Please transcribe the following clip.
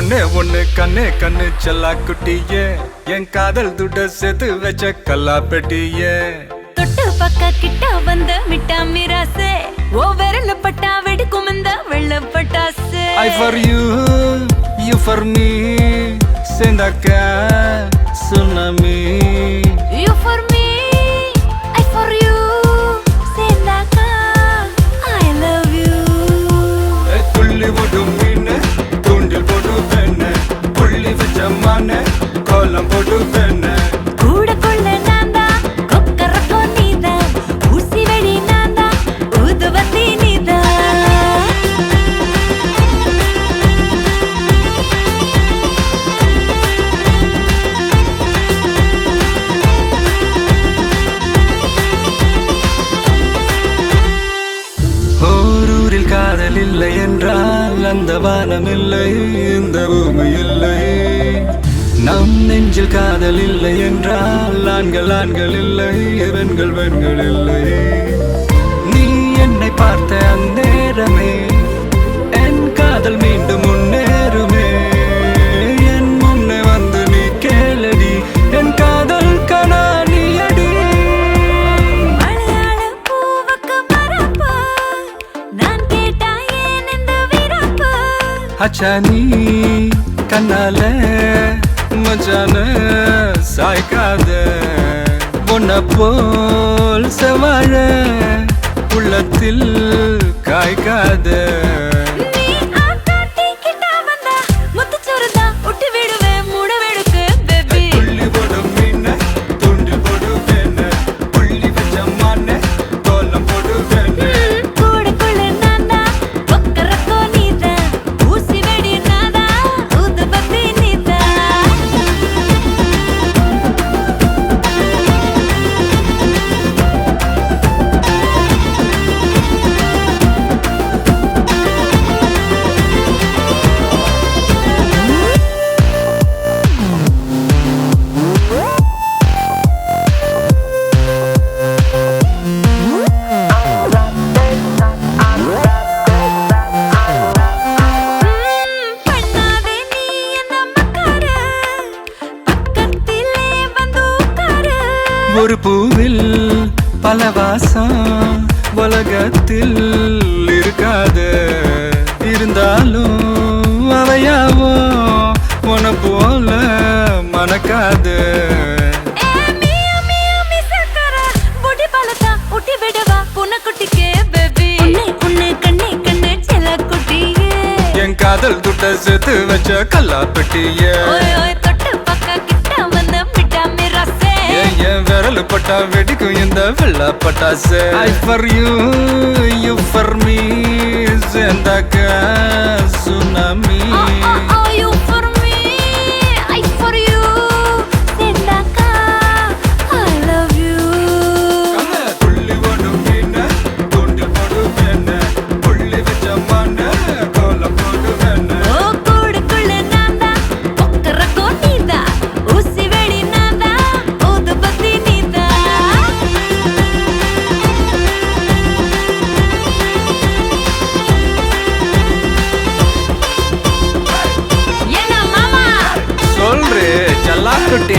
ஒன்னே ஒன்னு கண்ணே கண்ணு செல்லா குட்டியே என் காதல் துட்ட சேர்த்து வச்ச கல்லா பெட்டியே தொட்டு பக்க கிட்ட வந்த மிட்டா மிராசே ஓ விரல பட்டா வெடிக்கும் இந்த வெள்ள பட்டாசு I for you, you for me சேர்ந்தாக்க tsunami You for me, I for you சேர்ந்தாக்கா I love you துள்ளி போடும் மீன் தூண்டில் போடு வேண புள்ளி வச்ச மான கோலம் போடு வேண கூட கொள்ள நான்தா கொக்கரக்கோ நீதா ஊசி வெடி நான்தா ஊதுவத்தி நீதா ஓரூரில் காதல் இல்லை என்றால் அந்த வானம் இல்லை இந்த பூமி இல்லை நம் நெஞ்சில் காதல் இல்லை என்றால் ஆண்கள் ஆண்கள் இல்லை பெண்கள் பெண்கள் இல்லை நீ என்னை பார்த்த அந்நேரமே என் காதல் மீண்டும் முன்னேறுமே என் முன்னே வந்து நீ கேளடி என் காதல் கனாலியடி மலையாள பூவுக்கு மரப்பு நான் கேட்டா ஏன் இந்த விரப்பு அச்சா நீ கண்ணால மச்சான சாய்க்காத உன்னை போல் செவாழ உள்ளத்தில் காய்க்காத நீ ஆட்டாட்டி கிட்ட வந்தா முத்துச்சோறுதா விட்டு விடுவேன் மூட வெடுக்கு பேபி துள்ளி போடும் மீன தூண்டில் போடு வேண புள்ளி வச்ச மான கோலம் போடு வேண கூட கொள்ள நான்தா கொக்கரக்கோ நீதா ஊசி வெடி நான்தா ஊதுபத்தி நீதா பண்ணாதே நீ என்ன மக்காரு பக்கத்திலே வந்து உட்காரு ஒரு பூவில் பல வாசம் உலகத்தில் இருக்காது இருந்தாலும் அவையாவோ உன போல மணக்காது என் காதல் துட்ட சேர்த்து வச்ச கல்லா பெட்டியே என் விரல் பட்டா வெடிக்கும் இந்த வெள்ள பட்டாசு I for you, you for me சேர்ந்தாக்க சுனாமி புள்ளி போடும் மீன தூண்டில் போடு வேண புள்ளி வச்ச மான கோலம் போடு வேண சொல்றே செல்லாக்குட்டி